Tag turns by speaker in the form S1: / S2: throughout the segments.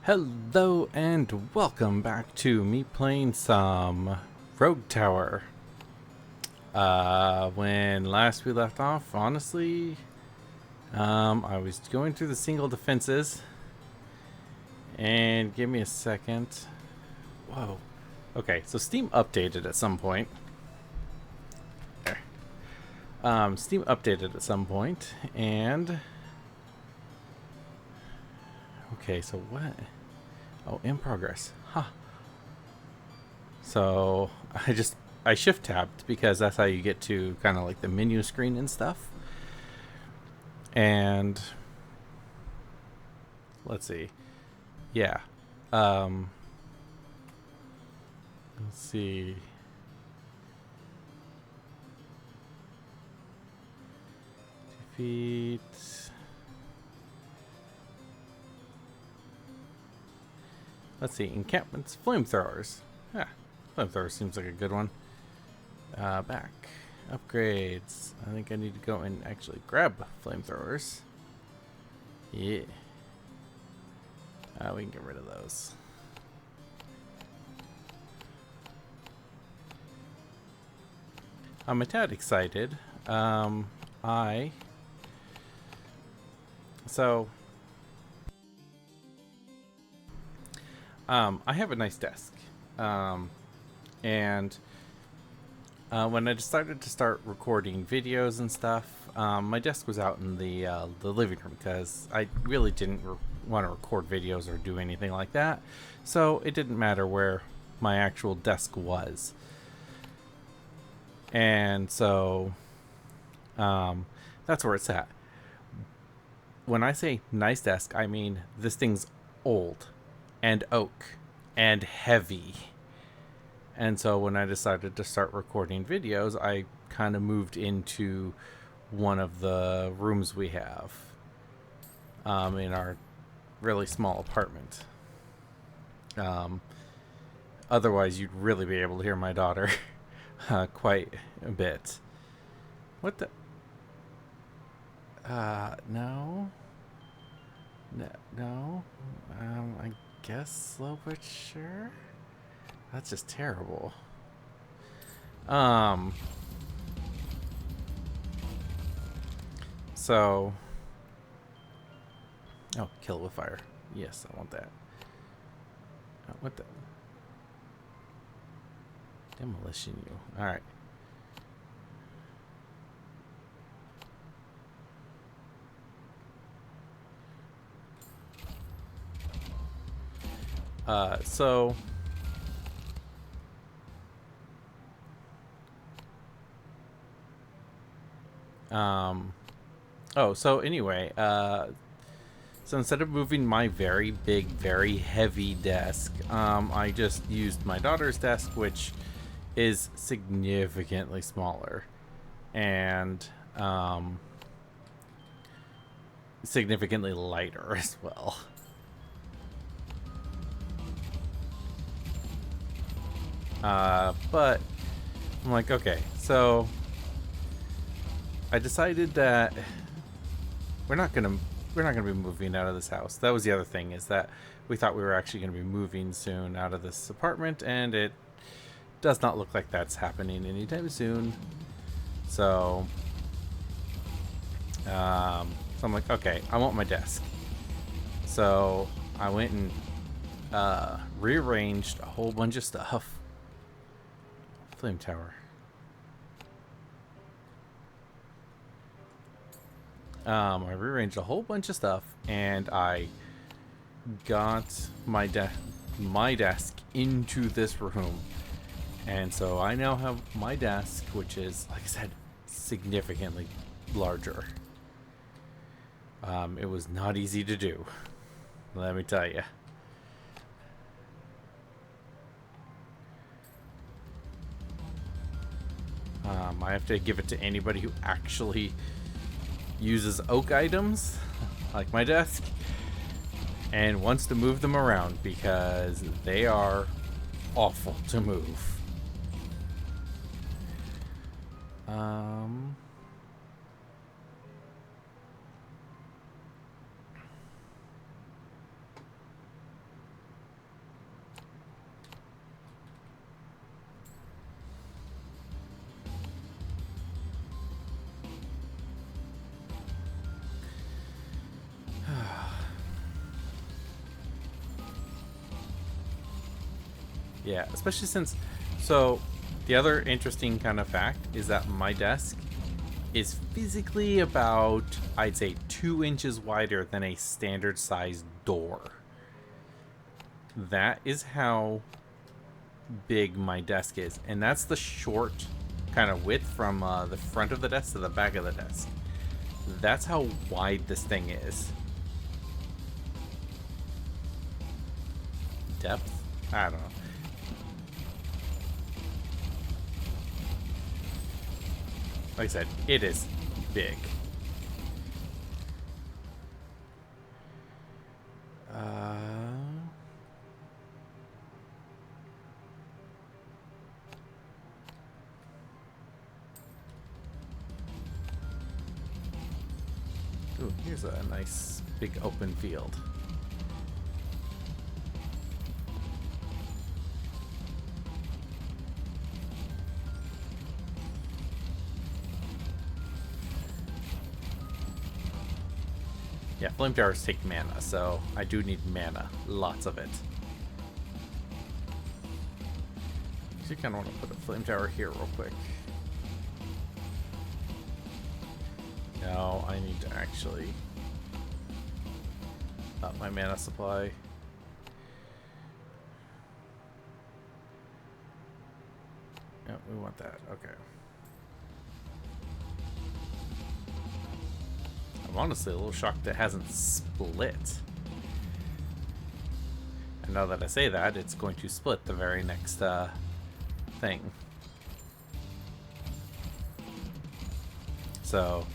S1: Hello and welcome back to me playing some Rogue Tower. When last we left off, honestly, I was going through the single defenses. And give me a second. Whoa. Okay, so Steam updated at some point. There. Steam updated at some point, and... Okay, so what? Oh, in progress. Huh. So, I shift tabbed because that's how you get to kind of like the menu screen and stuff. And let's see. Yeah. Let's see. Defeat. Let's see. Encampments. Flamethrowers. Yeah. Flamethrower seems like a good one. Back. Upgrades. I think I need to go and actually grab flamethrowers. Yeah. We can get rid of those. I'm a tad excited. I have a nice desk. And when I decided to start recording videos and stuff, my desk was out in the living room because I really didn't want to record videos or do anything like that. So it didn't matter where my actual desk was. And so that's where it's at. When I say nice desk, I mean this thing's old and oak and heavy. And so when I decided to start recording videos, I kind of moved into one of the rooms we have in our really small apartment. Otherwise, you'd really be able to hear my daughter quite a bit. What the? No. No. I guess slow but sure. That's just terrible. So. Oh, kill with fire. Yes, I want that. What the? Demolition you. Alright. So so anyway, so instead of moving my very big, very heavy desk, I just used my daughter's desk, which is significantly smaller and significantly lighter as well. But I'm like, okay, so I decided that we're not gonna be moving out of this house. That was the other thing, is that we thought we were actually gonna be moving soon out of this apartment, and it does not look like that's happening anytime soon. So, I'm like, okay, I want my desk. So I went and rearranged a whole bunch of stuff. Flame tower. I rearranged a whole bunch of stuff, and I got my desk into this room. And so I now have my desk, which is, like I said, significantly larger. It was not easy to do, let me tell you. I have to give it to anybody who actually uses oak items, like my desk, and wants to move them around, because they are awful to move. Yeah, especially since... So, the other interesting kind of fact is that my desk is physically about, I'd say, 2 inches wider than a standard sized door. That is how big my desk is. And that's the short kind of width from the front of the desk to the back of the desk. That's how wide this thing is. Depth? I don't know. Like I said, it is big. Ooh, here's a nice big open field. Yeah, flame towers take mana, so I do need mana. Lots of it. So you kind of want to put a flame tower here real quick. No, I need to actually up my mana supply. Yep, we want that. Okay. I'm honestly a little shocked it hasn't split. And now that I say that, it's going to split the very next thing. So,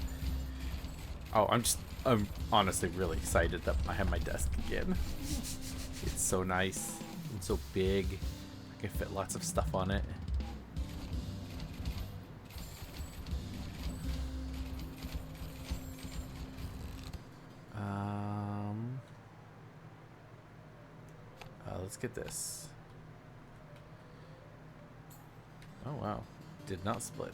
S1: oh, I'm honestly really excited that I have my desk again. It's so nice and so big. I can fit lots of stuff on it. Let's get this. Oh wow, did not split.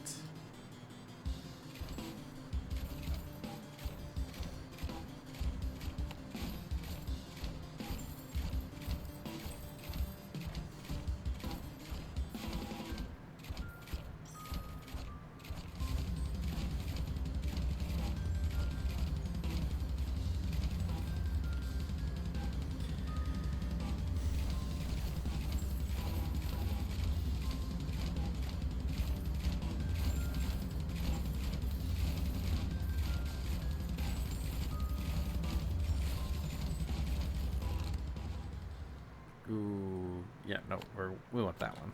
S1: Ooh, yeah, no, we want that one.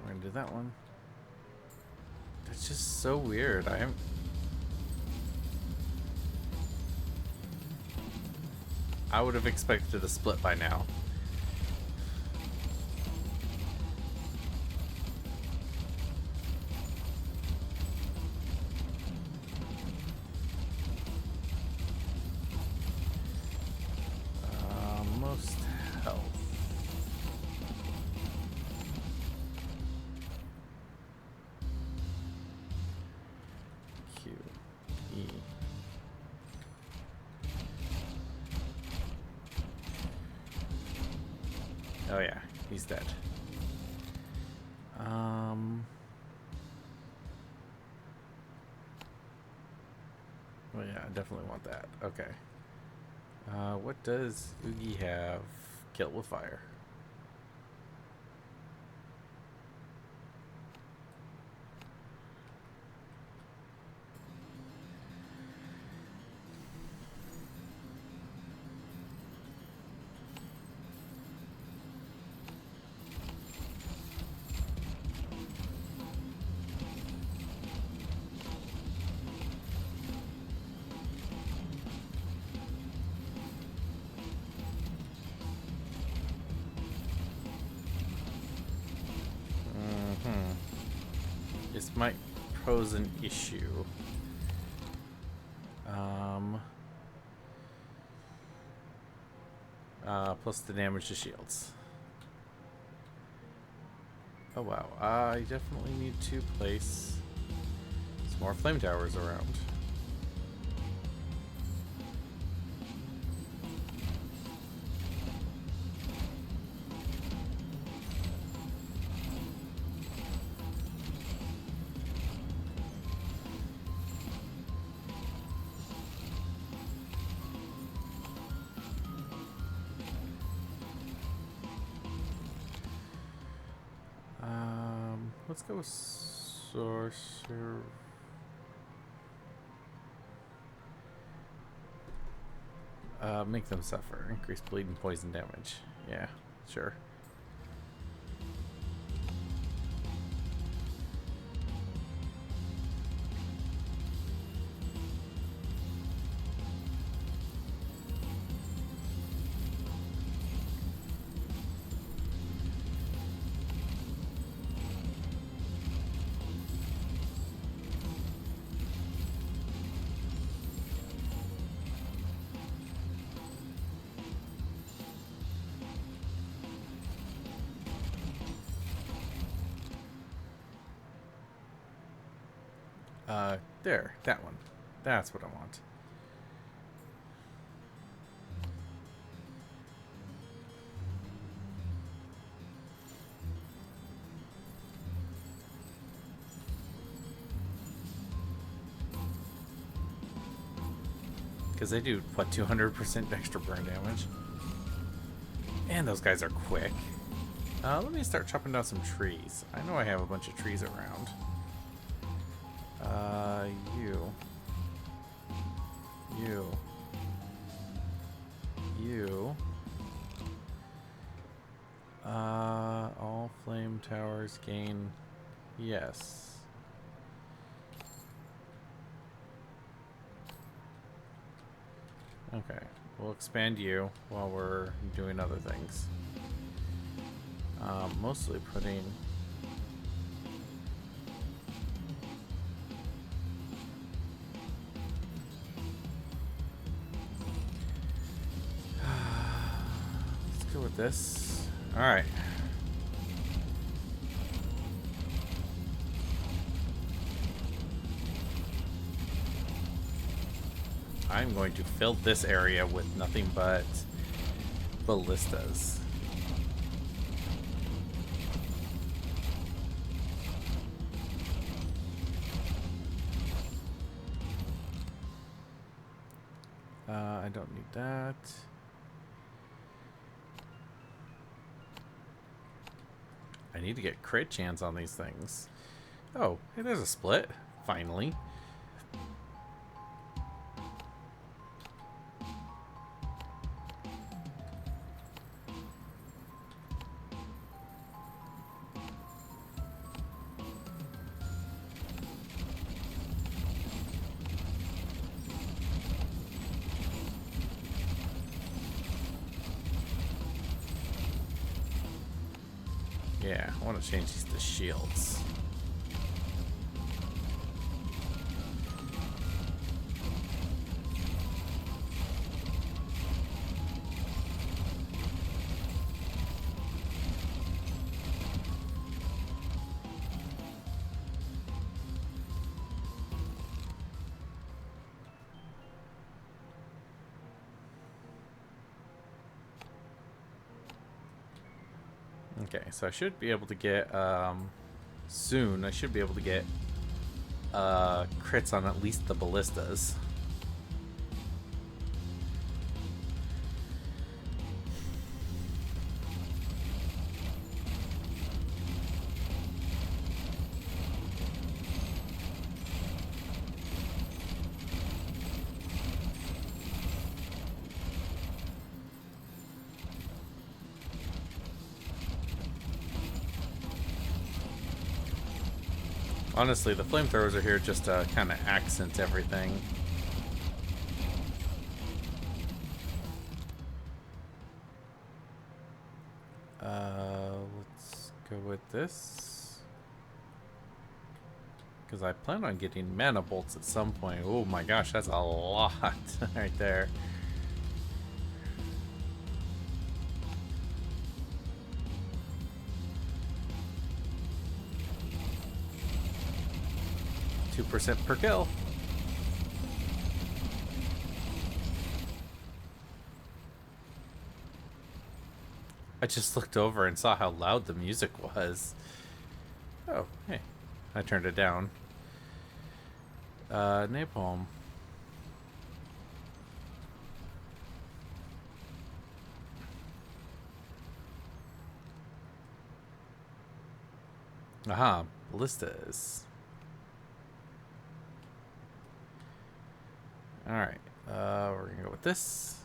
S1: We're gonna do that one. That's just so weird. I would have expected a split by now. Most health. Q, E. Oh yeah, he's dead. Well, yeah, I definitely want that. Okay. What does Oogie have? Kill with fire. This might pose an issue. Plus the damage to shields. Oh wow, I definitely need to place some more flame towers around. Let's go with sorcerer. Make them suffer. Increase bleed and poison damage. Yeah, sure. There, that one. That's what I want. Because they do, what, 200% extra burn damage? And those guys are quick. Let me start chopping down some trees. I know I have a bunch of trees around. You. All flame towers gain. Yes. Okay. We'll expand you while we're doing other things. Mostly putting... Let's go with this. Alright. I'm going to fill this area with nothing but ballistas. I don't need that. I need to get crit chance on these things. Oh, hey, there's a split. Finally. Yeah, I want to change these to shields. Okay, so I should be able to get, soon, I should be able to get, crits on at least the ballistas. Honestly, the flamethrowers are here just to kind of accent everything. Let's go with this. Because I plan on getting mana bolts at some point. Oh my gosh, that's a lot right there. %2 per kill. I just looked over and saw how loud the music was. Oh, hey. I turned it down. Napalm. Aha, ballistas. Alright, we're gonna go with this.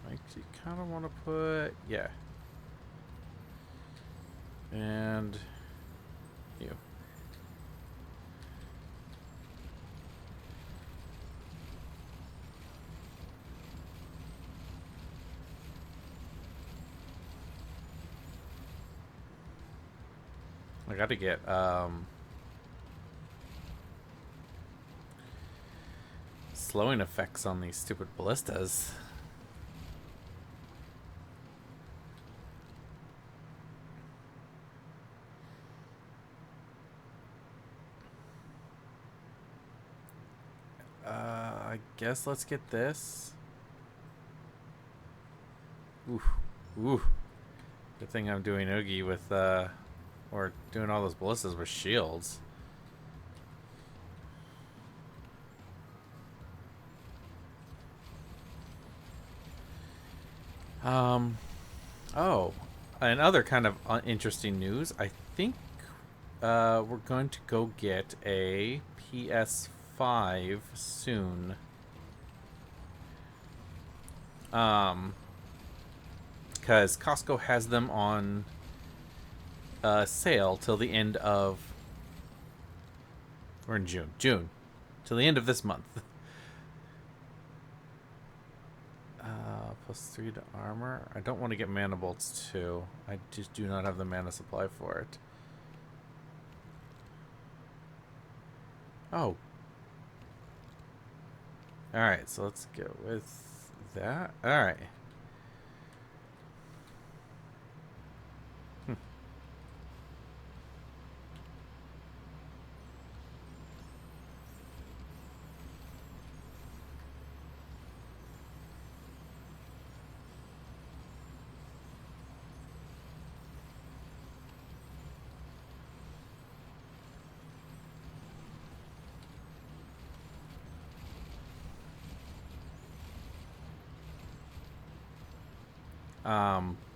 S1: I actually kind of want to put, yeah. And you. I gotta get, slowing effects on these stupid ballistas. I guess let's get this. Ooh. Ooh. Good thing I'm doing Oogie with, or doing all those ballistas with shields. Oh, and other kind of interesting news. I think we're going to go get a PS5 soon. Because Costco has them on sale till the end of, we're in June, till the end of this month. +3 to armor. I don't want to get mana bolts too. I just do not have the mana supply for it. Oh. Alright, so let's go with that. Alright.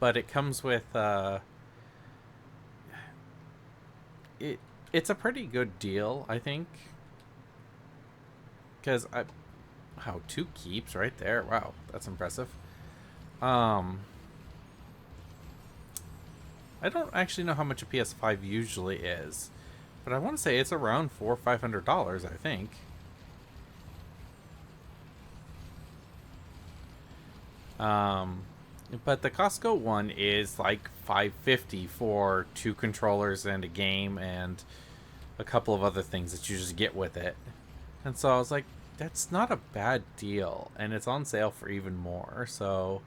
S1: But it comes with it's a pretty good deal, I think. Because wow, 2 keeps right there. Wow, that's impressive. I don't actually know how much a PS5 usually is, but I want to say it's around $400 or $500, I think. But the Costco one is like $550 for 2 controllers and a game and a couple of other things that you just get with it. And so I was like, that's not a bad deal, and it's on sale for even more. So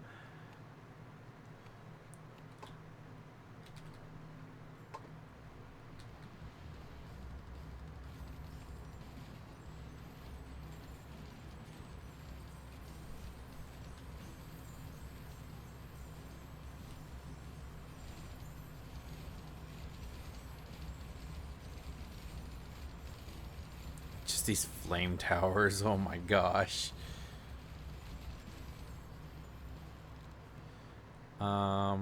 S1: just these flame towers, oh my gosh. I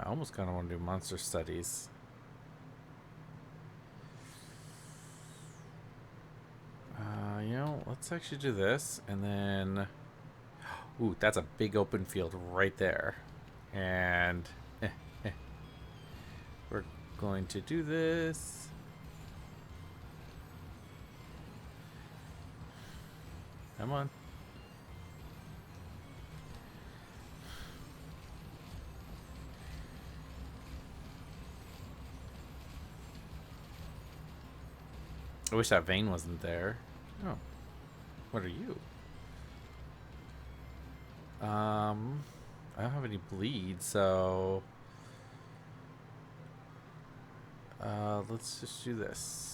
S1: almost kind of want to do monster studies. You know, let's actually do this, and then, ooh, that's a big open field right there. And we're going to do this. Come on. I wish that vein wasn't there. Oh, what are you? I don't have any bleed, so let's just do this.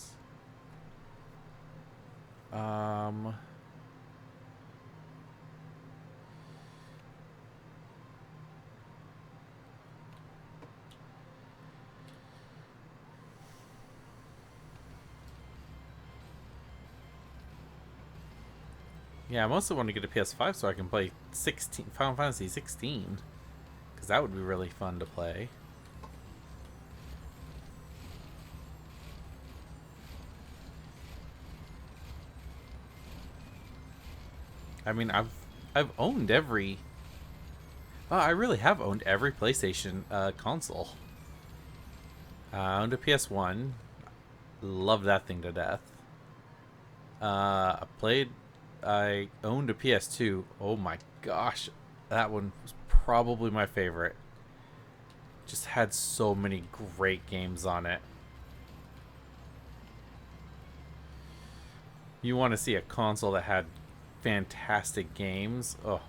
S1: Yeah, I mostly want to get a PS5 so I can play Final Fantasy 16, because that would be really fun to play. I mean, I've owned every. Oh, I really have owned every PlayStation console. I owned a PS1. Love that thing to death. I owned a PS2. Oh my gosh, that one was probably my favorite. Just had so many great games on it. You want to see a console that had fantastic games? Oh,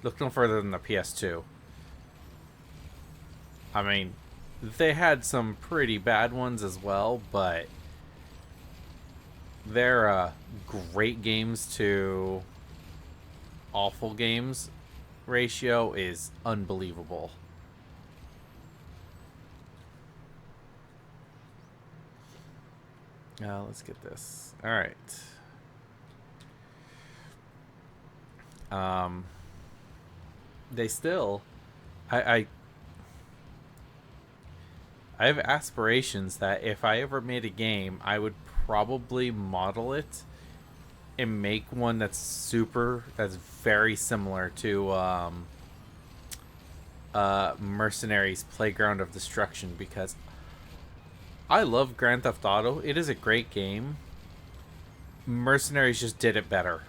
S1: look no further than the PS2. I mean, they had some pretty bad ones as well, but their great games to awful games ratio is unbelievable. Let's get this. All right. They still, I have aspirations that if I ever made a game, I would probably model it and make one that's very similar to Mercenaries Playground of Destruction, because I love Grand Theft Auto. It is a great game. Mercenaries just did it better.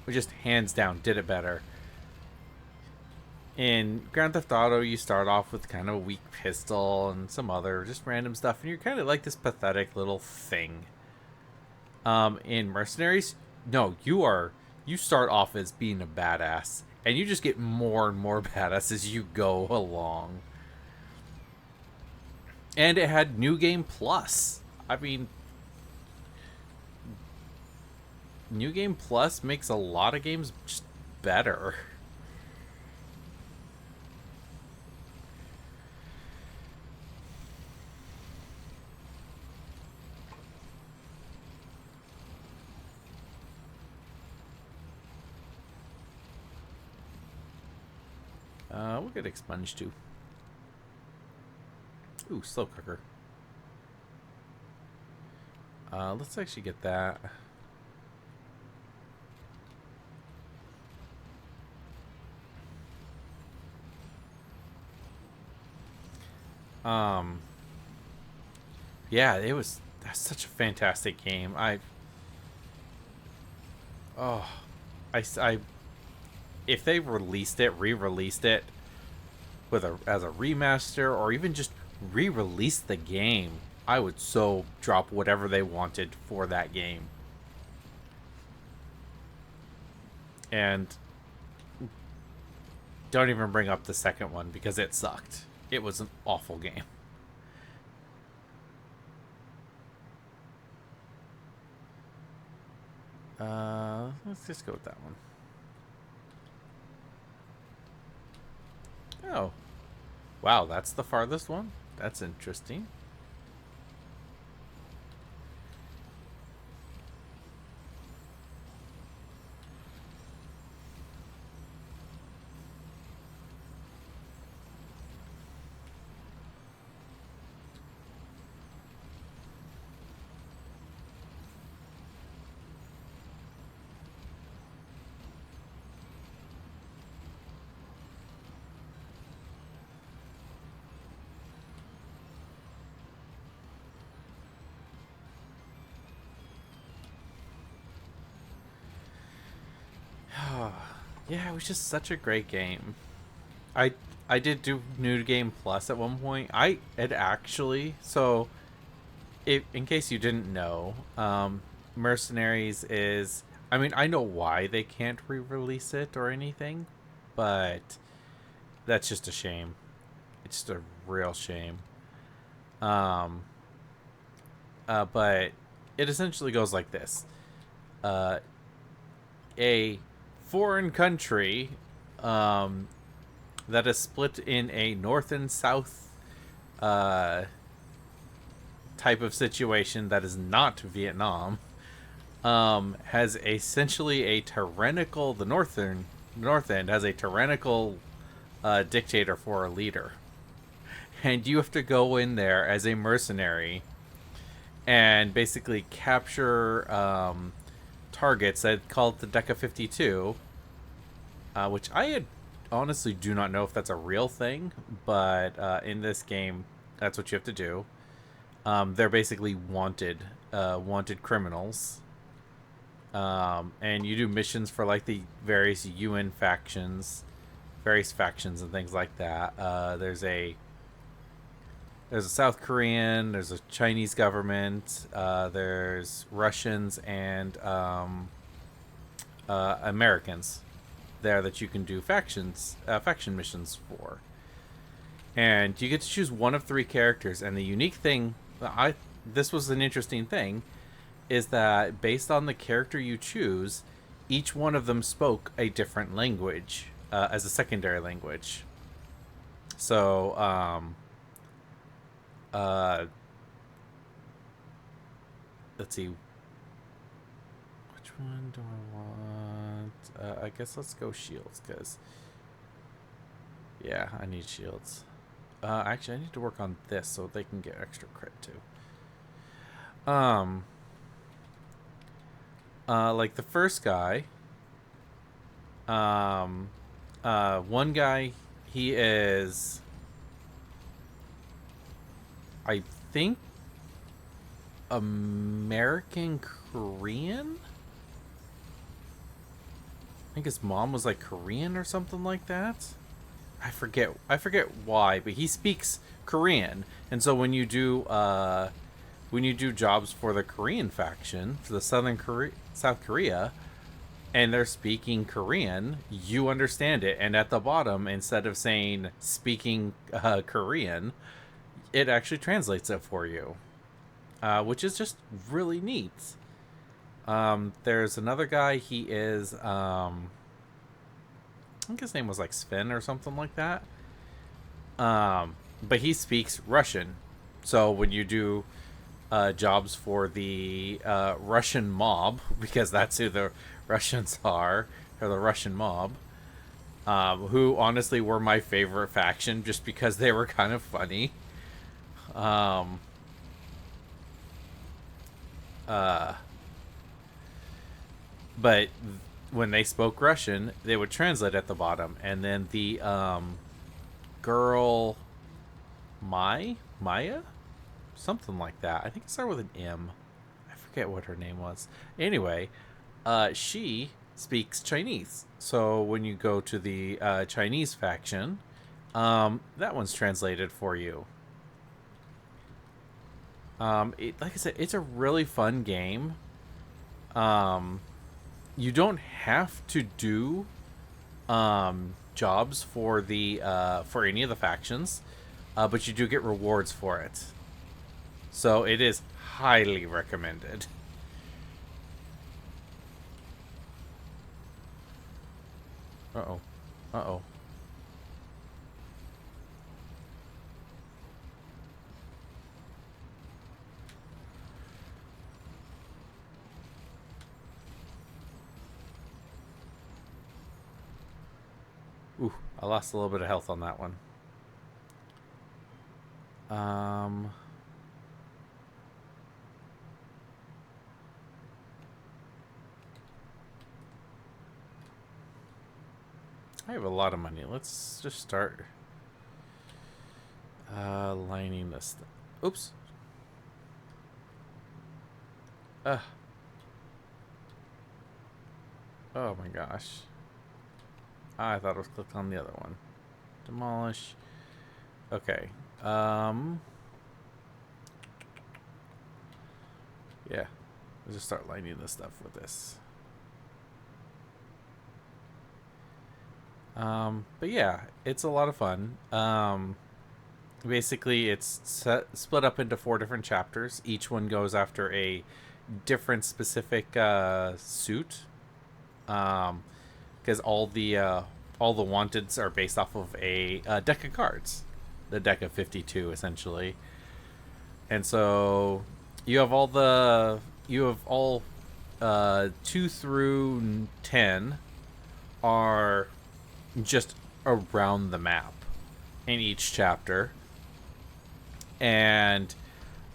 S1: We just hands down did it better. In Grand Theft Auto, you start off with kind of a weak pistol and some other just random stuff, and you're kind of like this pathetic little thing. In Mercenaries, no, you start off as being a badass, and you just get more and more badass as you go along. And it had New Game Plus. I mean, New Game Plus makes a lot of games just better. We'll get expunged too. Ooh, slow cooker. Let's actually get that. Yeah, that's such a fantastic game. Oh, I if they re-released it as a remaster, or even just re-release the game, I would so drop whatever they wanted for that game. And don't even bring up the second one because it sucked. It was an awful game. Let's just go with that one. Oh. Wow, that's the farthest one? That's interesting. Yeah, it was just such a great game. I did do New Game Plus at one point. I had actually, so in case you didn't know, Mercenaries is. I mean, I know why they can't re-release it or anything, but that's just a shame. It's just a real shame. Um, but it essentially goes like this: uh, a foreign country, um, that is split in a north and south, uh, type of situation that is not Vietnam, has essentially a tyrannical. The north end has a tyrannical dictator for a leader, and you have to go in there as a mercenary and basically capture targets that called the Deca 52, which I had honestly do not know if that's a real thing, but in this game, that's what you have to do. They're basically wanted criminals, and you do missions for like the various UN factions, various factions and things like that. There's a South Korean, there's a Chinese government, there's Russians and Americans there that you can do faction missions for, and you get to choose one of three characters. And the unique thing, I this was an interesting thing, is that based on the character you choose, each one of them spoke a different language as a secondary language. So, uh, let's see. Which one do I want? I guess let's go shields, because, yeah, I need shields. Actually, I need to work on this so they can get extra crit, too. Like the first guy, one guy, he is, I think, American Korean. I think his mom was like Korean or something like that. I forget why, but he speaks Korean, and so when you do jobs for the Korean faction, for the South Korea, and they're speaking Korean, you understand it. And at the bottom, instead of saying speaking Korean, it actually translates it for you, which is just really neat. There's another guy. He is, I think his name was like Sven or something like that. But he speaks Russian. So when you do jobs for the Russian mob, because that's who the Russians are, or the Russian mob, who honestly were my favorite faction just because they were kind of funny. Um, uh, but when they spoke Russian, they would translate at the bottom, and then the girl Maya, something like that. I think it started with an M. I forget what her name was. Anyway, she speaks Chinese. So when you go to the Chinese faction, that one's translated for you. Like I said, it's a really fun game. Um, you don't have to do jobs for any of the factions, but you do get rewards for it. So it is highly recommended. Uh oh. Uh oh. Ooh, I lost a little bit of health on that one. Um, I have a lot of money. Let's just start lining this. Oops. Uh. Oh my gosh. I thought it was clicked on the other one. Demolish. Okay. Yeah. Let's just start lining this stuff with this. But yeah, it's a lot of fun. Basically, it's split up into 4 different chapters. Each one goes after a different specific suit. Because all the wanteds are based off of a deck of cards, the deck of 52 essentially. And so you have all 2 through 10 are just around the map in each chapter. And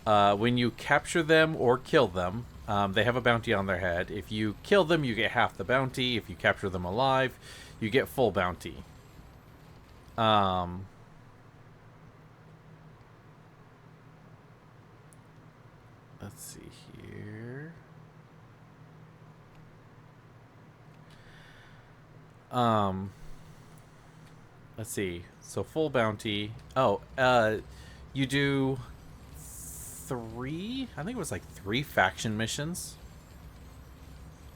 S1: when you capture them or kill them, they have a bounty on their head. If you kill them, you get half the bounty. If you capture them alive, you get full bounty. Let's see here. Let's see. So full bounty. Oh, you do 3. I think it was like 3 faction missions.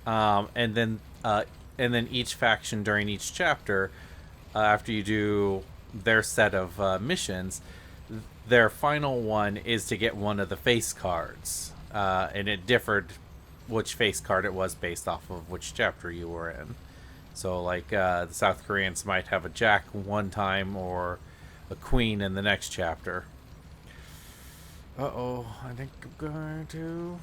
S1: And then each faction during each chapter, after you do their set of missions, their final one is to get one of the face cards, and it differed which face card it was based off of which chapter you were in. So, like, the South Koreans might have a jack one time or a queen in the next chapter. Uh-oh, I think I'm going to...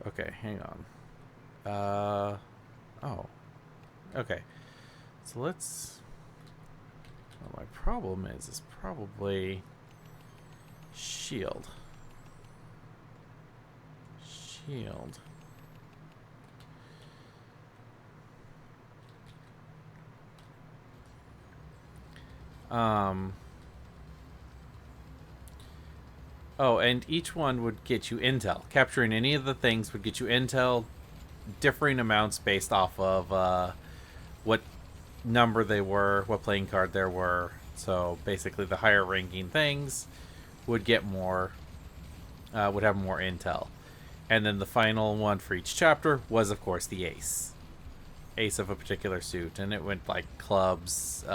S1: Okay, hang on. Oh. Okay. So let's... Well, my problem is probably... Shield. Oh, and each one would get you intel. Capturing any of the things would get you intel, differing amounts based off of what number they were, what playing card there were. So basically, the higher ranking things would get more, would have more intel. And then the final one for each chapter was, of course, the ace. Ace of a particular suit. And it went like clubs,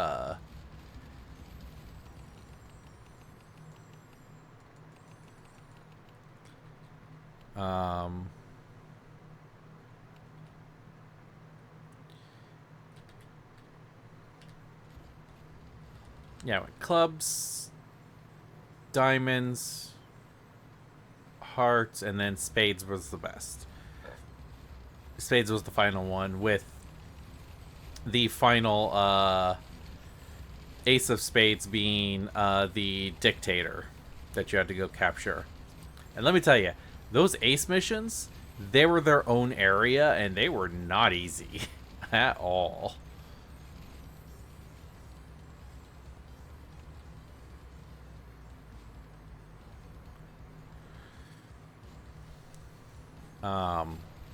S1: yeah, clubs, diamonds, hearts, and then spades was the best. Spades was the final one, with the final ace of spades being the dictator that you had to go capture. And let me tell you, those ace missions, they were their own area, and they were not easy at all.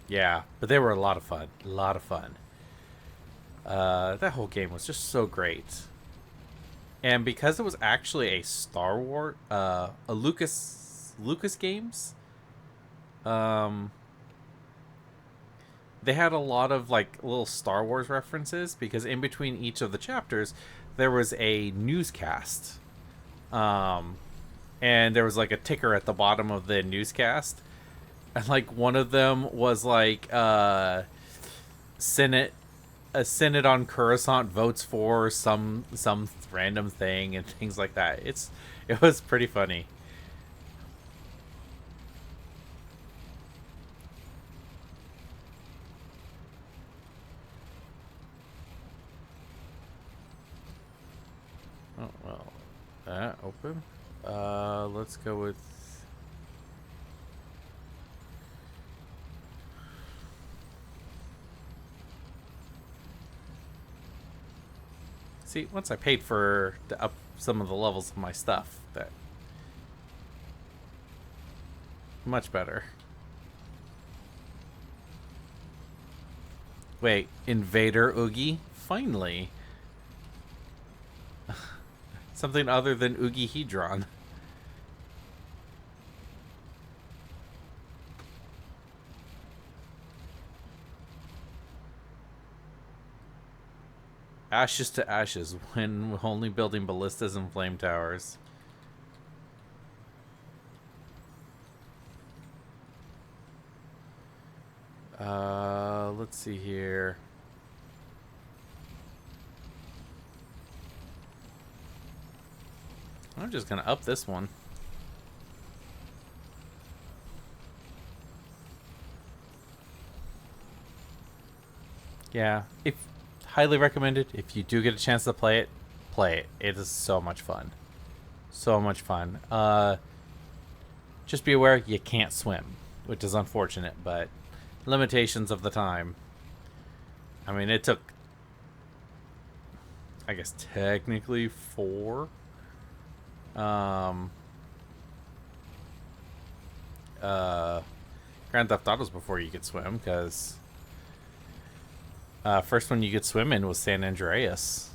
S1: Yeah, but they were a lot of fun. A lot of fun. That whole game was just so great. And because it was actually a Star Wars, a Lucas Games, they had a lot of like little Star Wars references, because in between each of the chapters there was a newscast, and there was like a ticker at the bottom of the newscast, and like one of them was like Senate a Senate on Coruscant votes for some random thing and things like that. It was pretty funny. Oh well, that open. Let's go with. See, once I paid for to up some of the levels of my stuff, that much better. Wait, Invader Oogie? Finally. Something other than Oogihedron. Ashes to ashes when only building ballistas and flame towers. Let's see here. I'm just gonna up this one. Yeah, if highly recommended. If you do get a chance to play it, play it. It is so much fun. So much fun. Just be aware you can't swim, which is unfortunate, but limitations of the time. I mean, it took, I guess, technically 4. Grand Theft Autos before you could swim, because first one you could swim in was San Andreas.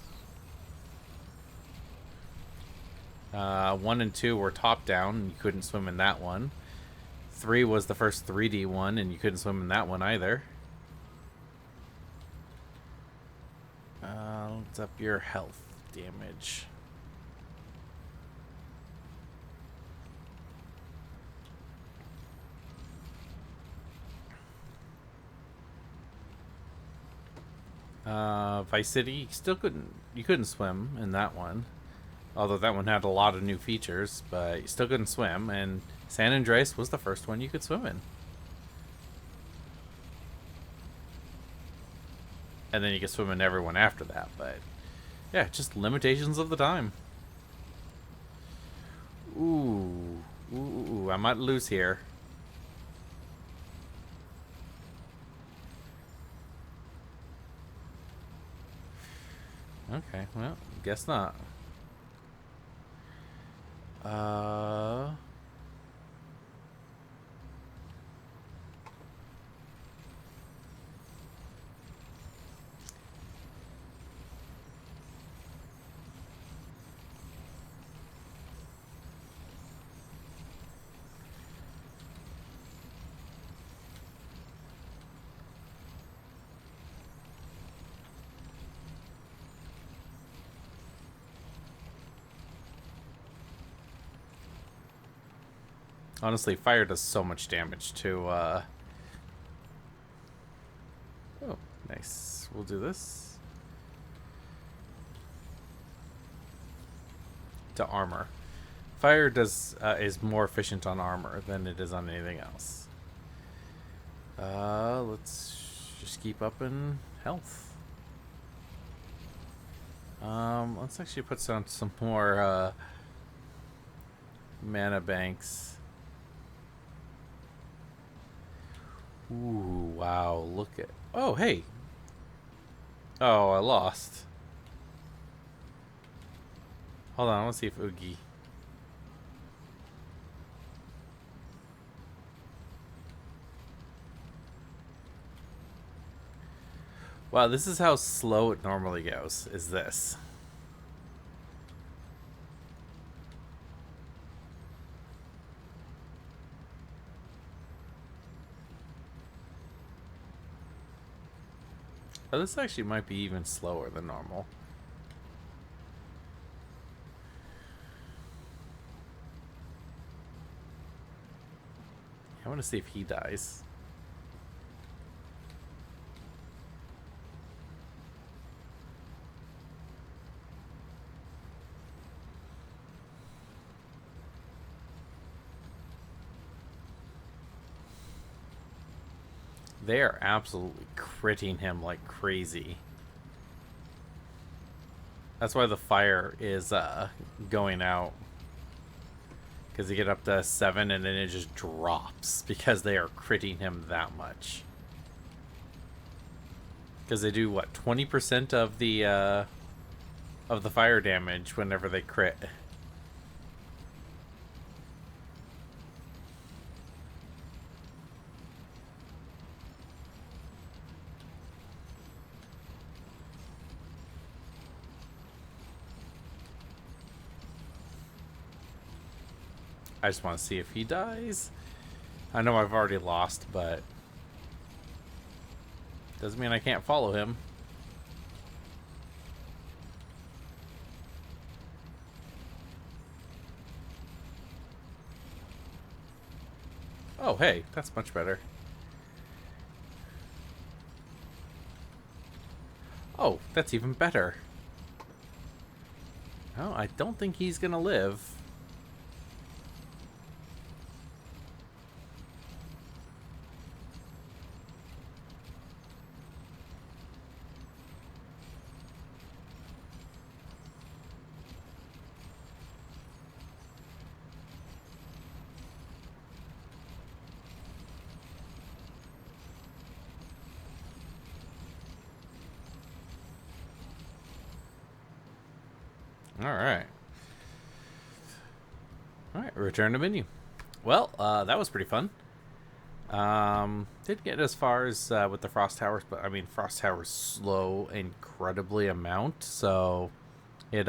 S1: 1 and 2 were top down, and you couldn't swim in that one. 3 was the first 3D one, and you couldn't swim in that one either. Let's up your health damage. Vice City, you couldn't swim in that one. Although that one had a lot of new features, but you still couldn't swim, and San Andreas was the first one you could swim in. And then you could swim in everyone after that, but yeah, just limitations of the time. Ooh, I might lose here. Okay, well, guess not. Honestly, fire does so much damage to, Oh, nice. We'll do this. To armor. Fire is more efficient on armor than it is on anything else. Let's just keep up in health. Let's actually put down some more, mana banks. Ooh, wow, look at... Oh, hey! Oh, I lost. Hold on, let's see if Oogie... Wow, this is how slow it normally goes, is this. Oh, this actually might be even slower than normal. I want to see if he dies. They are absolutely critting him like crazy. That's why the fire is going out. Because you get up to 7 and then it just drops. Because they are critting him that much. Because they do, what, 20% of the fire damage whenever they crit. I just want to see if he dies. I know I've already lost, but doesn't mean I can't follow him. Oh, hey, that's much better. Oh, that's even better. Oh, I don't think he's gonna live. Alright. Alright, return to menu. Well, that was pretty fun. Didn't get as far as with the Frost Towers, but I mean, Frost Towers slow incredibly amount, so it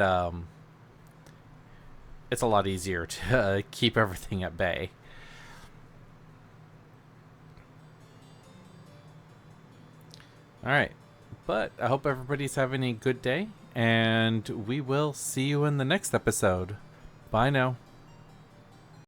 S1: it's a lot easier to keep everything at bay. Alright, but I hope everybody's having a good day, and we will see you in the next episode. Bye now.